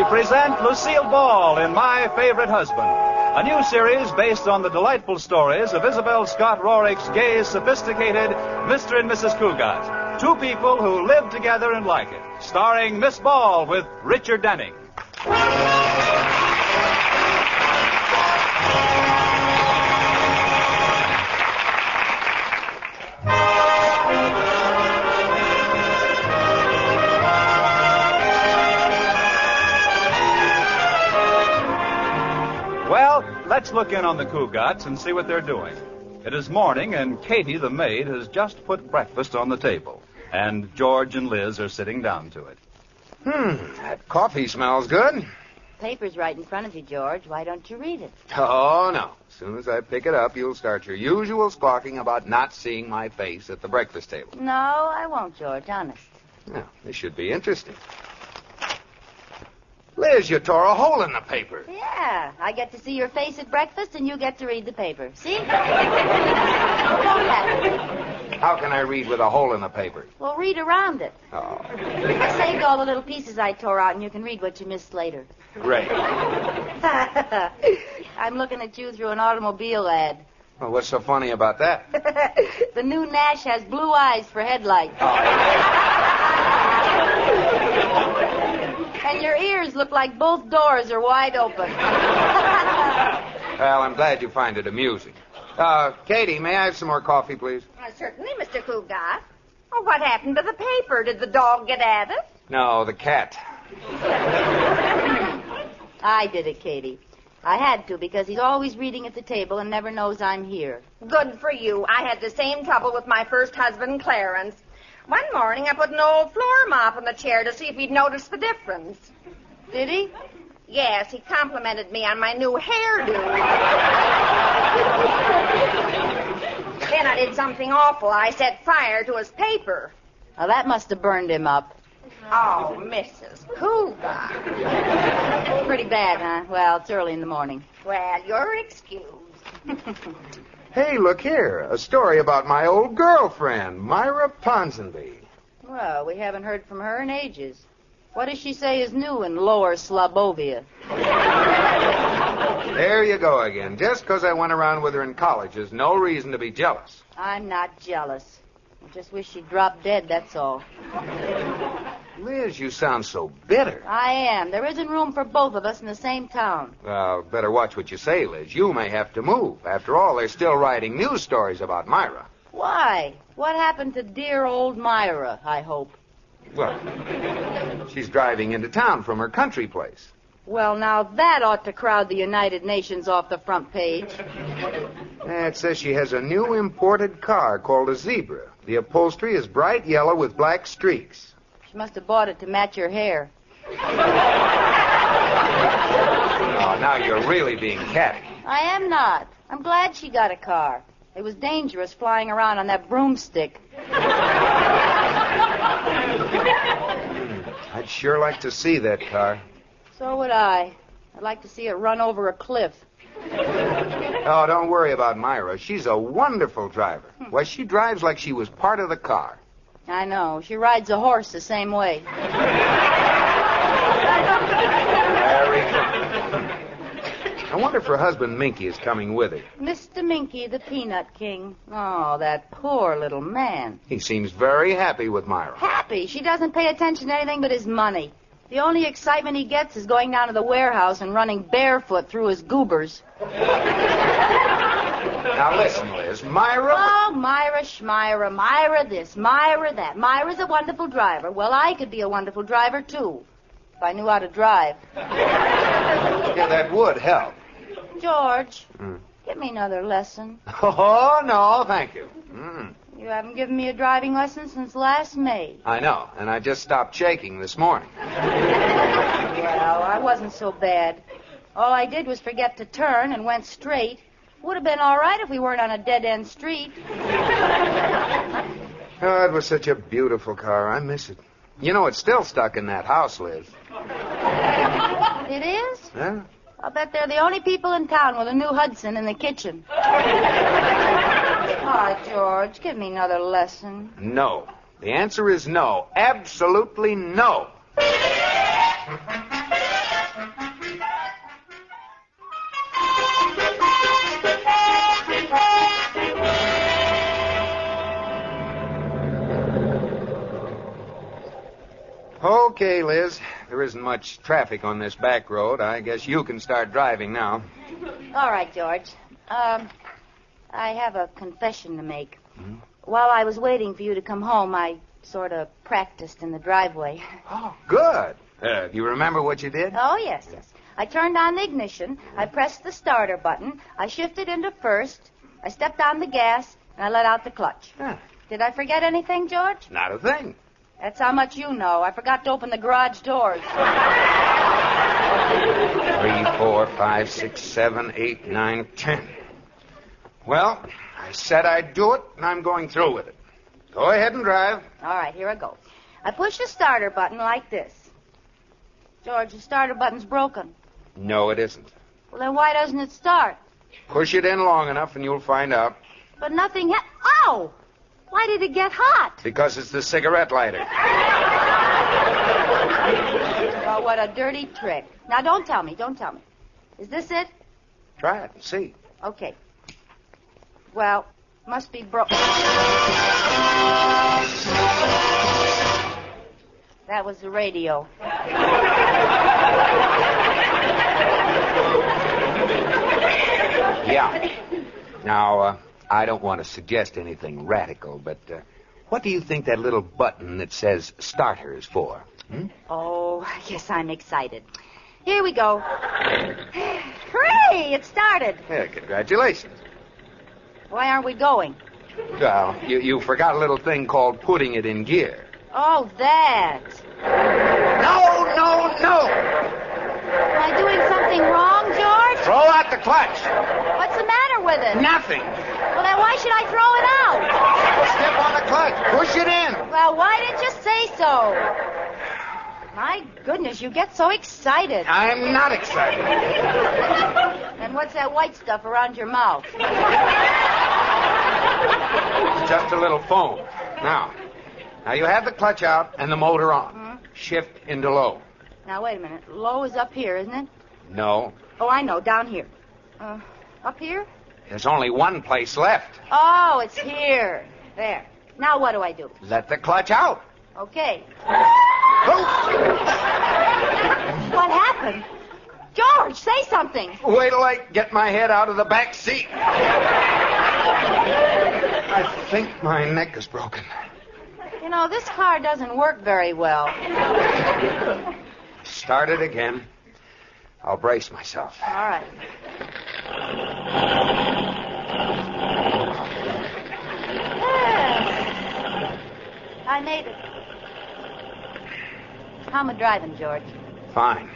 present Lucille Ball in My Favorite Husband, a new series based on the delightful stories of Isabel Scott Rorick's gay, sophisticated Mr. and Mrs. Cugat. Two people who live together and like it. Starring Miss Ball with Richard Denning. Well, let's look in on the Cugats and see what they're doing. It is morning, and Katie, the maid, has just put breakfast on the table. And George and Liz are sitting down to it. That coffee smells good. Paper's right in front of you, George. Why don't you read it? Oh, no. As soon as I pick it up, you'll start your usual squawking about not seeing my face at the breakfast table. No, I won't, George, honest. Well, this should be interesting. Liz, you tore a hole in the paper. Yeah, I get to see your face at breakfast, and you get to read the paper. See? How can I read with a hole in the paper? Well, read around it. Oh, I saved all the little pieces I tore out, and you can read what you missed later. great. I'm looking at you through an automobile ad. Well, what's so funny about that? The new Nash has blue eyes for headlights. And your ears look like both doors are wide open. Well, I'm glad you find it amusing. Katie, may I have some more coffee, please? Certainly, Mr. Cugat. Oh, what happened to the paper? Did the dog get at it? No, the cat. I did it, Katie. I had to, because he's always reading at the table and never knows I'm here. Good for you. I had the same trouble with my first husband, Clarence. One morning, I put an old floor mop in the chair to see if he'd notice the difference. Did he? Yes, he complimented me on my new hairdo. Then I did something awful. I set fire to his paper. Well, that must have burned him up. Oh, Mrs. Cugat. Pretty bad, huh? Well, it's early in the morning. Well, you're excused. Hey, look here. A story about my old girlfriend, Myra Ponsonby. Well, we haven't heard from her in ages. What does she say is new in Lower Slobovia? There you go again. Just because I went around with her in college is no reason to be jealous. I'm not jealous. I just wish she'd drop dead, that's all. Liz, you sound so bitter. I am. There isn't room for both of us in the same town. Well, better watch what you say, Liz. You may have to move. After all, they're still writing news stories about Myra. Why? What happened to dear old Myra, I hope? Well, she's driving into town from her country place. Well, now that ought to crowd the United Nations off the front page. It says she has a new imported car called a Zebra. The upholstery is bright yellow with black streaks. She must have bought it to match your hair. Oh, now you're really being catty. I am not. I'm glad she got a car. It was dangerous flying around on that broomstick. I'd sure like to see that car. So would I. I'd like to see it run over a cliff. Oh, don't worry about Myra. She's a wonderful driver. Why, she drives like she was part of the car. I know. She rides a horse the same way. Very good. I wonder if her husband Minky is coming with her. Mr. Minky, the Peanut King. Oh, that poor little man. He seems very happy with Myra. Happy. She doesn't pay attention to anything but his money. The only excitement he gets is going down to the warehouse and running barefoot through his goobers. Now listen, Liz. Myra... Oh, Myra Schmyra, Myra this, Myra that. Myra's a wonderful driver. Well, I could be a wonderful driver, too, if I knew how to drive. Yeah, that would help. George, give me another lesson. Oh, no, thank you. You haven't given me a driving lesson since last May. I know, and I just stopped shaking this morning. Well, I wasn't so bad. All I did was forget to turn and went straight. Would have been all right if we weren't on a dead-end street. Oh, it was such a beautiful car. I miss it. You know, it's still stuck in that house, Liz. It is? Yeah. I'll bet they're the only people in town with a new Hudson in the kitchen. Oh, George, give me another lesson. No. The answer is no. Absolutely no. Okay, Liz. There isn't much traffic on this back road. I guess you can start driving now. All right, George. I have a confession to make. While I was waiting for you to come home, I sort of practiced in the driveway. Oh, good. You remember what you did? Oh, yes. I turned on the ignition. I pressed the starter button. I shifted into first. I stepped on the gas, and I let out the clutch. Huh. Did I forget anything, George? Not a thing. That's how much you know. I forgot to open the garage doors. 3, 4, 5, 6, 7, 8, 9, 10. Well, I said I'd do it, and I'm going through with it. Go ahead and drive. All right, here I go. I push the starter button like this. George, the starter button's broken. No, it isn't. Well, then why doesn't it start? Push it in long enough, and you'll find out. But nothing Ow! Why did it get hot? Because it's the cigarette lighter. Oh, what a dirty trick. Now, don't tell me. Is this it? Try it and see. Okay. Well, must be broken. That was the radio. Yeah. Now, I don't want to suggest anything radical, but what do you think that little button that says starter is for? Oh, I guess I'm excited. Here we go. Hooray! It started. Yeah, congratulations. Why aren't we going? Well, you forgot a little thing called putting it in gear. Oh, that. No! Am I doing something wrong, George? Throw out the clutch. What's the matter with it? Nothing. Well, then why should I throw it out? Step on the clutch. Push it in. Well, why didn't you say so? My goodness, you get so excited. I'm not excited. And what's that white stuff around your mouth? It's just a little foam. Now you have the clutch out and the motor on. Shift into low. Now, wait a minute. Low is up here, isn't it? No. Oh, I know. Down here. Up here? There's only one place left. Oh, it's here. There. Now what do I do? Let the clutch out. Okay. Oh. What happened? George, say something. Wait till I get my head out of the back seat. I think my neck is broken. You know, this car doesn't work very well. Start it again. I'll brace myself. All right. I made it. How am I driving, George? Fine.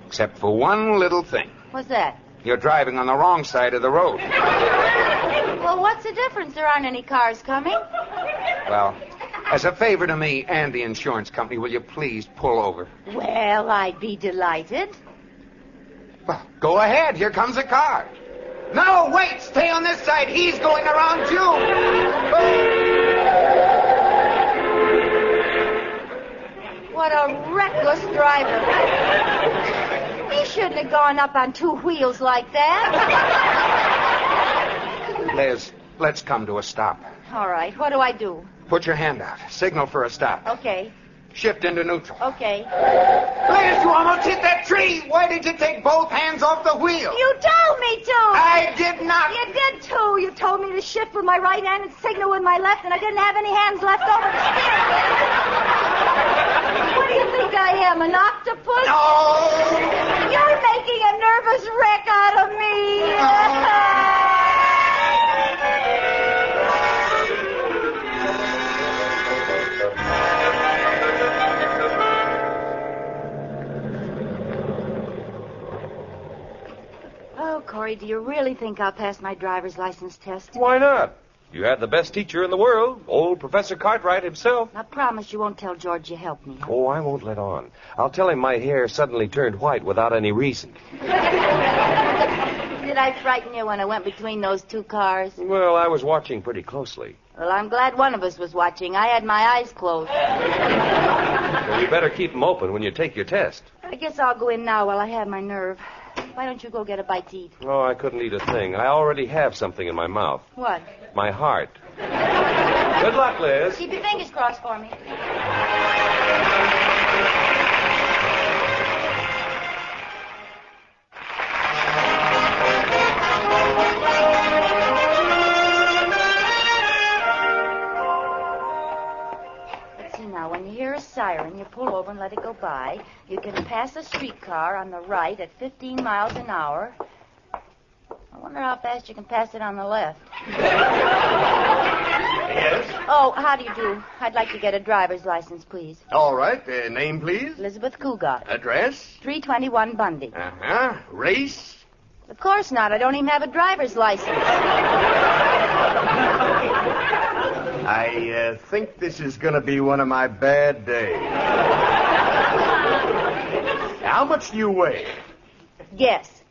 Except for one little thing. What's that? You're driving on the wrong side of the road. Well, what's the difference? There aren't any cars coming. Well, as a favor to me and the insurance company, will you please pull over? Well, I'd be delighted. Well, go ahead. Here comes a car. No, wait. Stay on this side. He's going around you. What a reckless driver. He shouldn't have gone up on two wheels like that. Liz, let's come to a stop. All right, what do I do? Put your hand out. Signal for a stop. Okay. Shift into neutral. Okay. Liz, you almost hit that tree. Why did you take both hands off the wheel? You told me to. I did not. You did too. You told me to shift with my right hand and signal with my left, and I didn't have any hands left over to steer. What do you think I am, an octopus? No. You're making a nervous wreck out of me. Oh, Corey, do you really think I'll pass my driver's license test? Why not? You had the best teacher in the world, old Professor Cartwright himself. I promise you won't tell George you helped me. Oh, I won't let on. I'll tell him my hair suddenly turned white without any reason. Did I frighten you when I went between those two cars? Well, I was watching pretty closely. Well, I'm glad one of us was watching. I had my eyes closed. Well, you better keep them open when you take your test. I guess I'll go in now while I have my nerve. Why don't you go get a bite to eat? Oh, I couldn't eat a thing. I already have something in my mouth. What? My heart. Good luck, Liz. Keep your fingers crossed for me. turn, you pull over and let it go by. You can pass a streetcar on the right at 15 miles an hour. I wonder how fast you can pass it on the left. Yes? Oh, how do you do? I'd like to get a driver's license, please. All right. Name, please? Elizabeth Cugat. Address? 321 Bundy. Uh-huh. Race? Of course not. I don't even have a driver's license. I think this is going to be one of my bad days. How much do you weigh? Yes.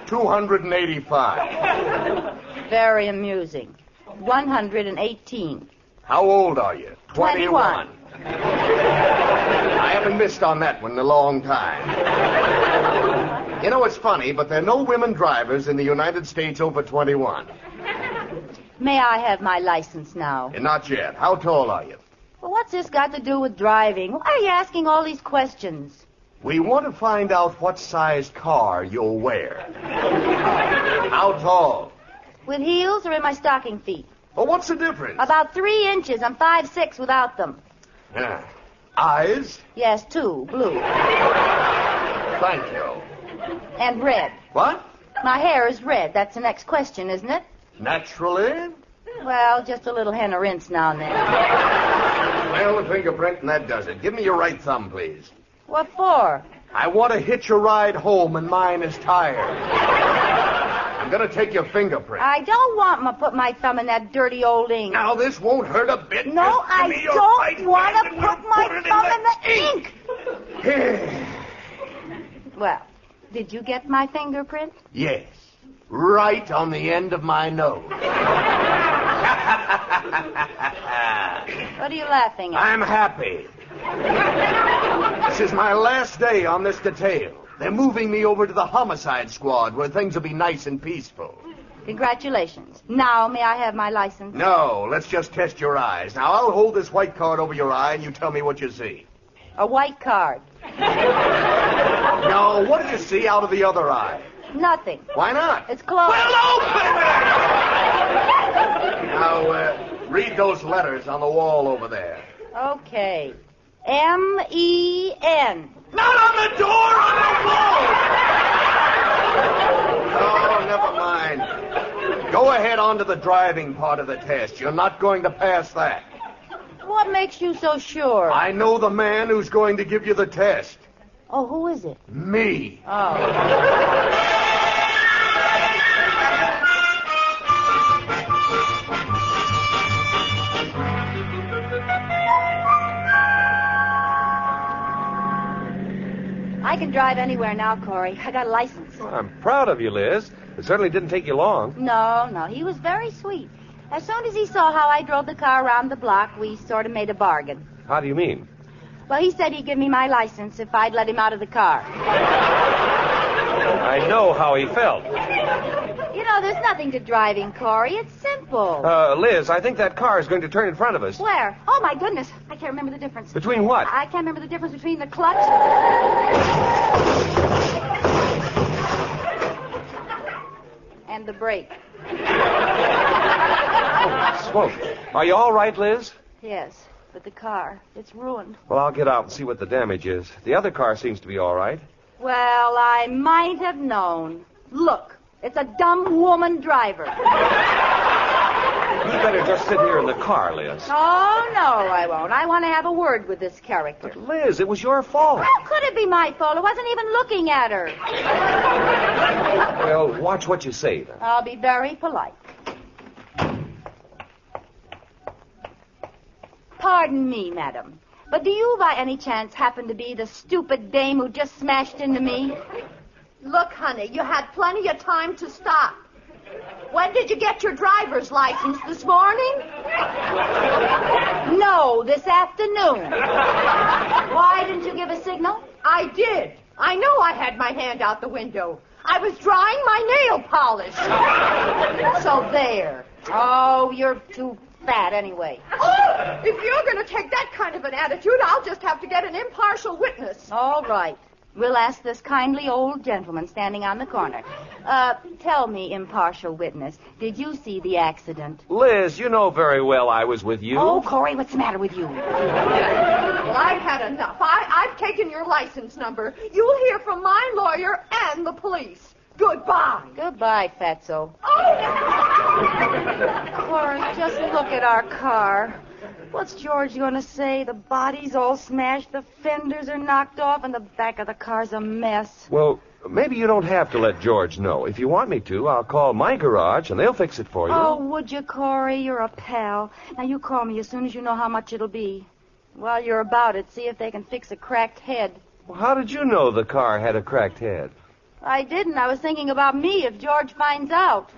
285. Very amusing. 118. How old are you? 21. I haven't missed on that one in a long time. You know, it's funny, but there are no women drivers in the United States over 21. May I have my license now? Not yet. How tall are you? Well, what's this got to do with driving? Why are you asking all these questions? We want to find out what size car you'll wear. How tall? With heels or in my stocking feet? Well, what's the difference? About 3 inches. I'm 5'6" without them. Eyes? Yes, 2. Blue. Thank you. And red. What? My hair is red. That's the next question, isn't it? Naturally? Well, just a little hen of rinse now and then. Well, the fingerprint, and that does it. Give me your right thumb, please. What for? I want to hitch a ride home, and mine is tired. I'm going to take your fingerprint. I don't want to put my thumb in that dirty old ink. Now, this won't hurt a bit. No, Just give I me your don't right want hand to and put we'll my it thumb in the ink. ink. Well, did you get my fingerprint? Yes. Right on the end of my nose. What are you laughing at? I'm happy. This is my last day on this detail. They're moving me over to the homicide squad where things will be nice and peaceful. Congratulations. Now, may I have my license? No, let's just test your eyes. Now, I'll hold this white card over your eye and you tell me what you see. A white card. No, what do you see out of the other eye? Nothing. Why not? It's closed. Well, open it! Now, read those letters on the wall over there. Okay. M-E-N. Not on the door, on the wall! Oh, never mind. Go ahead on to the driving part of the test. You're not going to pass that. What makes you so sure? I know the man who's going to give you the test. Oh, who is it? Me. Oh. I can drive anywhere now, Corey. I got a license. Well, I'm proud of you, Liz. It certainly didn't take you long. No. He was very sweet. As soon as he saw how I drove the car around the block, we sort of made a bargain. How do you mean? Well, he said he'd give me my license if I'd let him out of the car. I know how he felt. You know, there's nothing to driving, Corey. It's simple. Liz, I think that car is going to turn in front of us. Where? Oh, my goodness. I can't remember the difference. Between what? I can't remember the difference between the clutch and the brake. Oh, smoke. Are you all right, Liz? Yes, but the car, it's ruined. Well, I'll get out and see what the damage is. The other car seems to be all right. Well, I might have known. Look, it's a dumb woman driver. You better just sit here in the car, Liz. Oh, no, I won't. I want to have a word with this character. But, Liz, it was your fault. How could it be my fault? I wasn't even looking at her. Well, watch what you say, then. I'll be very polite. Pardon me, madam, but do you by any chance happen to be the stupid dame who just smashed into me? Look, honey, you had plenty of time to stop. When did you get your driver's license? This morning? No, this afternoon. Why didn't you give a signal? I did. I know I had my hand out the window. I was drying my nail polish. So there. Oh, you're too fat anyway. Oh, if you're going to take that kind of an attitude, I'll just have to get an impartial witness. All right. We'll ask this kindly old gentleman standing on the corner. Tell me, impartial witness, did you see the accident? Liz, you know very well I was with you. Oh, Corey, what's the matter with you? Well, I've had enough. I've taken your license number. You'll hear from my lawyer and the police. Goodbye. Goodbye, Fatso. Oh! Corey, just look at our car. What's George going to say? The body's all smashed, the fenders are knocked off, and the back of the car's a mess. Well, maybe you don't have to let George know. If you want me to, I'll call my garage, and they'll fix it for you. Oh, would you, Corey? You're a pal. Now, you call me as soon as you know how much it'll be. While you're about it, see if they can fix a cracked head. Well, how did you know the car had a cracked head? I didn't. I was thinking about me if George finds out.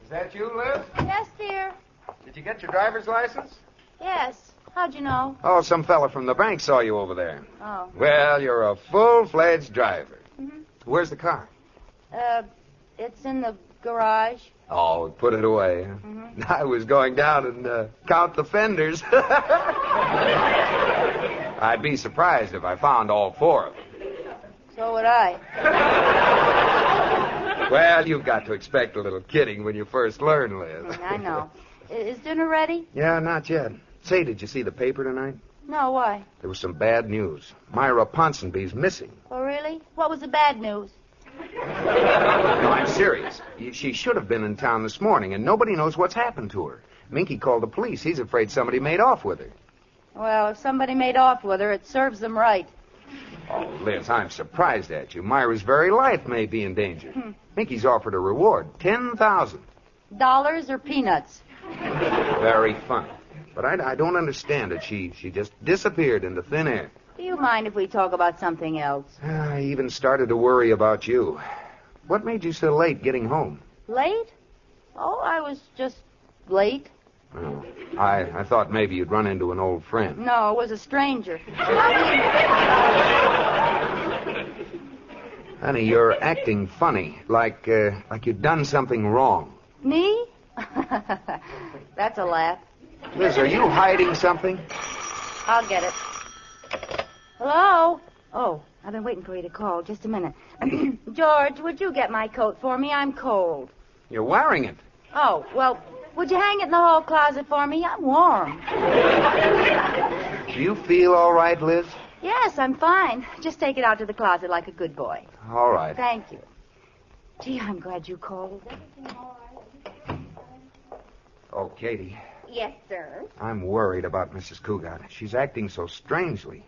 Is that you, Liz? Yes, dear. Did you get your driver's license? Yes. How'd you know? Oh, some fella from the bank saw you over there. Oh. Well, you're a full-fledged driver. Mm-hmm. Where's the car? It's in the garage. Oh, put it away. Huh? Mm-hmm. I was going down and count the fenders. I'd be surprised if I found all 4 of them. So would I. Well, you've got to expect a little kidding when you first learn, Liz. I know. Is dinner ready? Yeah, not yet. Say, did you see the paper tonight? No, why? There was some bad news. Myra Ponsonby's missing. Oh, really? What was the bad news? No, I'm serious. She should have been in town this morning, and nobody knows what's happened to her. Minky called the police. He's afraid somebody made off with her. Well, if somebody made off with her, it serves them right. Oh, Liz, I'm surprised at you. Myra's very life may be in danger. Minky's offered a reward, $10,000. Dollars or peanuts? Very funny. But I don't understand it. She just disappeared into thin air. Do you mind if we talk about something else? I even started to worry about you. What made you so late getting home? Late? Oh, I was just late. Oh, I thought maybe you'd run into an old friend. No, it was a stranger. Honey, you're acting funny, like you'd done something wrong. Me? That's a laugh. Liz, are you hiding something? I'll get it. Hello? Oh, I've been waiting for you to call. Just a minute. George, would you get my coat for me? I'm cold. You're wearing it. Oh, well, would you hang it in the hall closet for me? I'm warm. Do you feel all right, Liz? Yes, I'm fine. Just take it out to the closet like a good boy. All right. Thank you. Gee, I'm glad you called. Oh, Katie, Yes, sir. I'm worried about Mrs. Cugat. She's acting so strangely.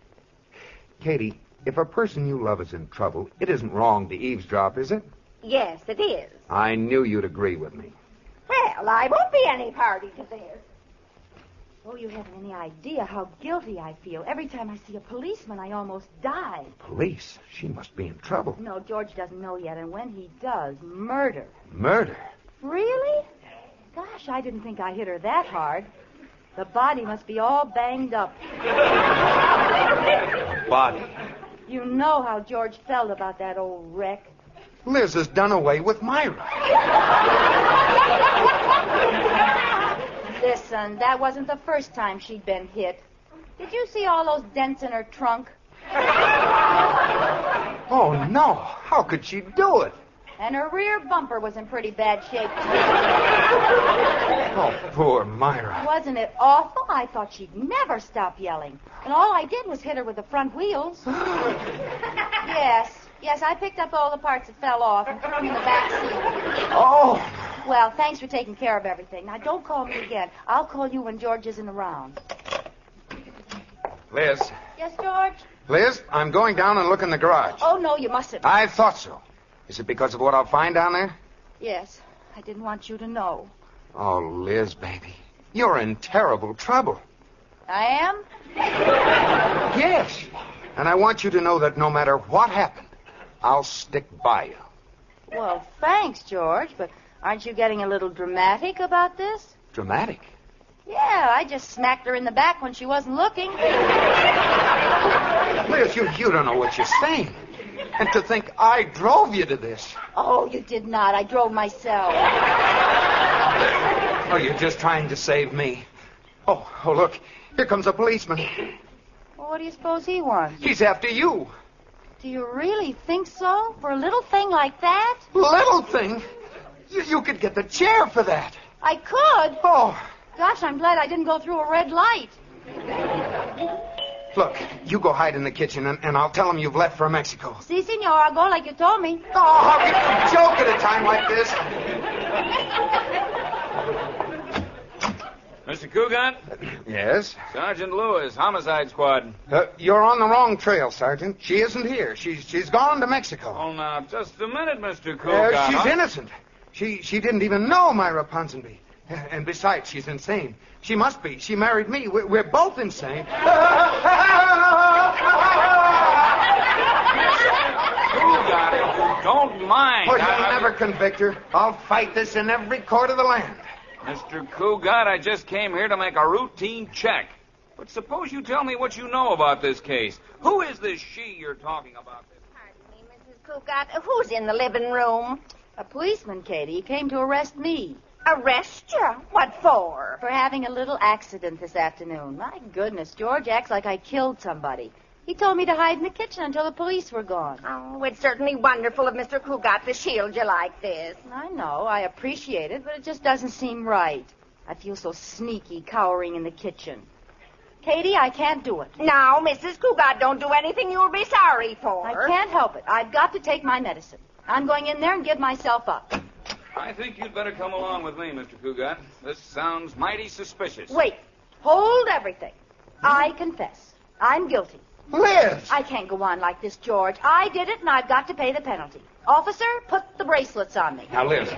Katie, if a person you love is in trouble, it isn't wrong to eavesdrop, is it? Yes, it is. I knew you'd agree with me. Well, I won't be any party to this. Oh, you haven't any idea how guilty I feel. Every time I see a policeman, I almost die. Police? She must be in trouble. No, George doesn't know yet, and when he does, murder. Murder? Really? Gosh, I didn't think I hit her that hard. The body must be all banged up. Body. You know how George felt about that old wreck. Liz has done away with Myra. Listen, that wasn't the first time she'd been hit. Did you see all those dents in her trunk? Oh, no. How could she do it? And her rear bumper was in pretty bad shape, too. Oh, poor Myra. Wasn't it awful? I thought she'd never stop yelling. And all I did was hit her with the front wheels. Yes, I picked up all the parts that fell off and threw them in the back seat. Oh. Well, thanks for taking care of everything. Now, don't call me again. I'll call you when George isn't around. Liz. Yes, George? Liz, I'm going down and look in the garage. Oh, no, you mustn't. I thought so. Is it because of what I'll find down there? Yes, I didn't want you to know. Oh, Liz, baby. You're in terrible trouble. I am? Yes. And I want you to know that no matter what happened, I'll stick by you. Well, thanks, George, but aren't you getting a little dramatic about this? Dramatic? Yeah, I just smacked her in the back when she wasn't looking. Liz, you don't know what you're saying. And to think I drove you to this. Oh, you did not. I drove myself. Oh, you're just trying to save me. Oh, look. Here comes a policeman. Well, what do you suppose he wants? He's after you. Do you really think so? For a little thing like that? Little thing? You could get the chair for that. I could? Oh. Gosh, I'm glad I didn't go through a red light. Look, you go hide in the kitchen, and I'll tell him you've left for Mexico. Si, senor. I'll go like you told me. Oh, how can you joke at a time like this? Mr. Cugat? Yes? Sergeant Lewis, Homicide Squad. You're on the wrong trail, Sergeant. She isn't here. She's gone to Mexico. Oh, now, just a minute, Mr. Cugat. She's innocent. She didn't even know Myra Ponsonby. And besides, she's insane. She must be. She married me. We're both insane. Cugat, if you don't mind. Oh, you'll never convict her. I'll fight this in every court of the land. Mr. Cugat, I just came here to make a routine check. But suppose you tell me what you know about this case. Who is this she you're talking about? Pardon me, Mrs. Cugat. Who's in the living room? A policeman, Katie. He came to arrest me. Arrest you? What for? For having a little accident this afternoon. My goodness, George acts like I killed somebody. He told me to hide in the kitchen until the police were gone. Oh, it's certainly wonderful of Mr. Cugat to shield you like this. I know. I appreciate it, but it just doesn't seem right. I feel so sneaky cowering in the kitchen. Katie, I can't do it. Now, Mrs. Cugat, don't do anything you'll be sorry for. I can't help it. I've got to take my medicine. I'm going in there and give myself up. I think you'd better come along with me, Mr. Cugat. This sounds mighty suspicious. Wait. Hold everything. I confess. I'm guilty. Liz! I can't go on like this, George. I did it, and I've got to pay the penalty. Officer, put the bracelets on me. Now, Liz,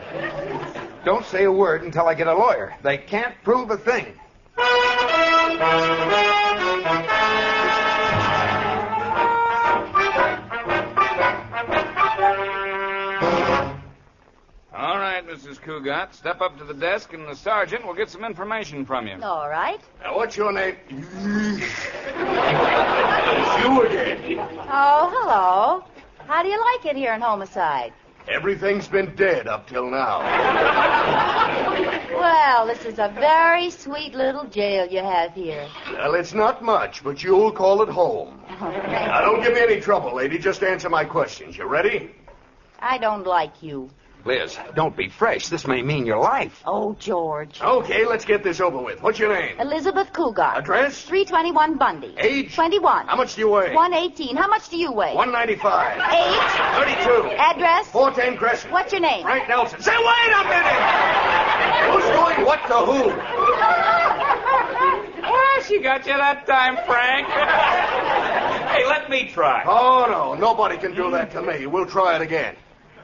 don't say a word until I get a lawyer. They can't prove a thing. All right, Mrs. Cugat, step up to the desk, and the sergeant will get some information from you. All right. Now, what's your name? It's you again. Oh, hello. How do you like it here in Homicide? Everything's been dead up till now. Well, this is a very sweet little jail you have here. Well, it's not much, but you'll call it home. Now, don't give me any trouble, lady. Just answer my questions. You ready? I don't like you. Liz, don't be fresh. This may mean your life. Oh, George. Okay, let's get this over with. What's your name? Elizabeth Cugat. Address? 321 Bundy. Age? 21. How much do you weigh? 118. How much do you weigh? 195. Age? 32. Address? 410 Crescent. What's your name? Frank Nelson. Say, wait a minute! Who's doing what to who? Well, she got you that time, Frank. Hey, let me try. Oh, no. Nobody can do that to me. We'll try it again.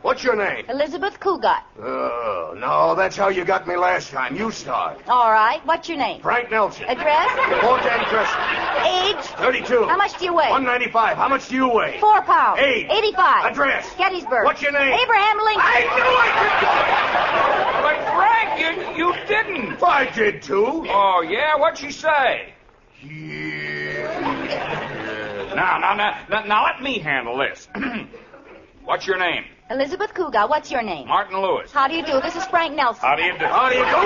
What's your name? Elizabeth Cugat. Oh, no, that's how you got me last time. You start. All right. What's your name? Frank Nelson. Address? 410 Crescent. Age? 32. How much do you weigh? 195. How much do you weigh? 4 pounds. Age? 85. Address? Gettysburg. What's your name? Abraham Lincoln. I knew I But, Frank, you didn't. could do it! I did, too. Oh, yeah? What'd she say? Yeah. Now, let me handle this. What's your name? Elizabeth Cugat. What's your name? Martin Lewis. How do you do? This is Frank Nelson. How do you do? How do you do?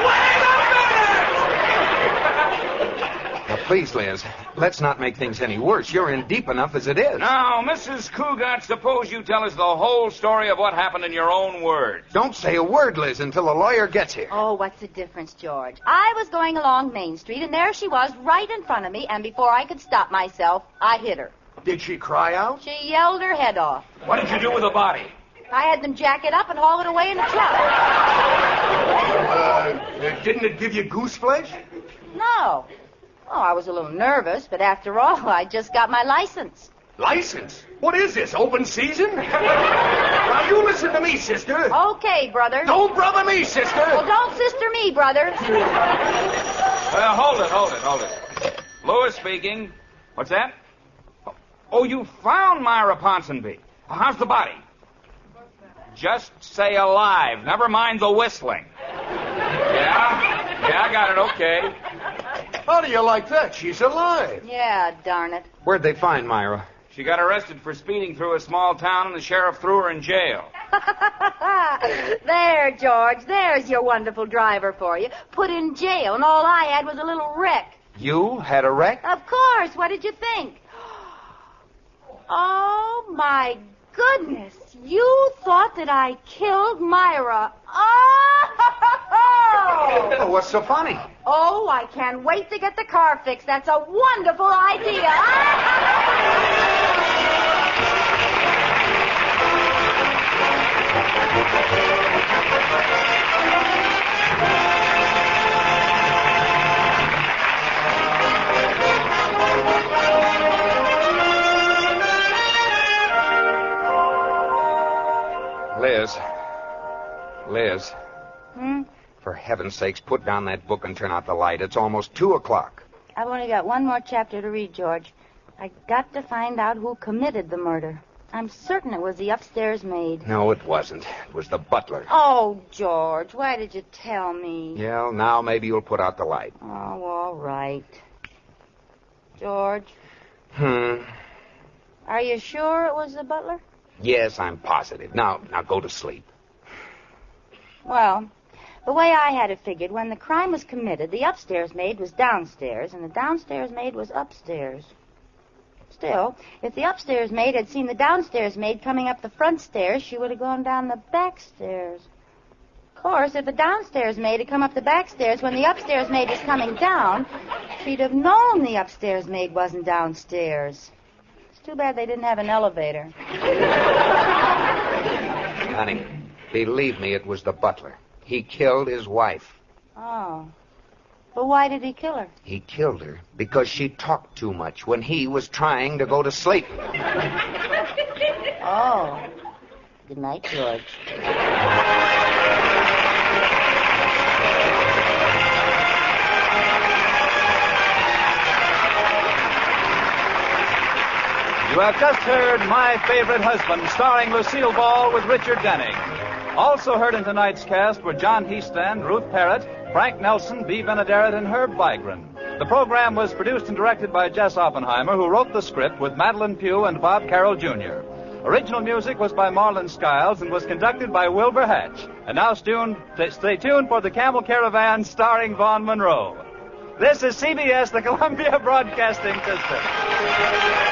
Wait Now, please, Liz, let's not make things any worse. You're in deep enough as it is. Now, Mrs. Cugat, suppose you tell us the whole story of what happened in your own words. Don't say a word, Liz, until the lawyer gets here. Oh, what's the difference, George? I was going along Main Street, and there she was right in front of me, and before I could stop myself, I hit her. Did she cry out? She yelled her head off. What did you do with the body? I had them jack it up and haul it away in a truck. Didn't it give you goose flesh? No. Oh, I was a little nervous, but after all, I just got my license. License? What is this, open season? Now, you listen to me, sister. Okay, brother. Don't brother me, sister. Well, don't sister me, brother. Hold it. Lewis speaking. What's that? Oh, you found Myra Ponsonby. How's the body? Just say alive. Never mind the whistling. Yeah, I got it. Okay. How do you like that? She's alive. Yeah, darn it. Where'd they find Myra? She got arrested for speeding through a small town, and the sheriff threw her in jail. There, George. There's your wonderful driver for you. Put in jail, and all I had was a little wreck. You had a wreck? Of course. What did you think? Oh, my goodness. You thought that I killed Myra. Oh! What's so funny? Oh, I can't wait to get the car fixed. That's a wonderful idea. Liz. For heaven's sakes, put down that book and turn out the light. It's almost 2:00. I've only got one more chapter to read, George. I got to find out who committed the murder. I'm certain it was the upstairs maid. No, it wasn't. It was the butler. Oh, George, why did you tell me? Yeah, now maybe you'll put out the light. Oh, all right. George? Are you sure it was the butler? Yes, I'm positive. Now go to sleep. Well, the way I had it figured, when the crime was committed, the upstairs maid was downstairs, and the downstairs maid was upstairs. Still, if the upstairs maid had seen the downstairs maid coming up the front stairs, she would have gone down the back stairs. Of course, if the downstairs maid had come up the back stairs when the upstairs maid was coming down, she'd have known the upstairs maid wasn't downstairs. It's too bad they didn't have an elevator. Honey, believe me, it was the butler. He killed his wife. Oh. But why did he kill her? He killed her because she talked too much when he was trying to go to sleep. Oh. Good night, George. You have just heard My Favorite Husband, starring Lucille Ball with Richard Denning. Also heard in tonight's cast were John Heastand, Ruth Parrott, Frank Nelson, B. Benaderet, and Herb Vigran. The program was produced and directed by Jess Oppenheimer, who wrote the script with Madeline Pugh and Bob Carroll, Jr. Original music was by Marlon Skiles and was conducted by Wilbur Hatch. And now stay tuned for the Camel Caravan starring Vaughn Monroe. This is CBS, the Columbia Broadcasting System.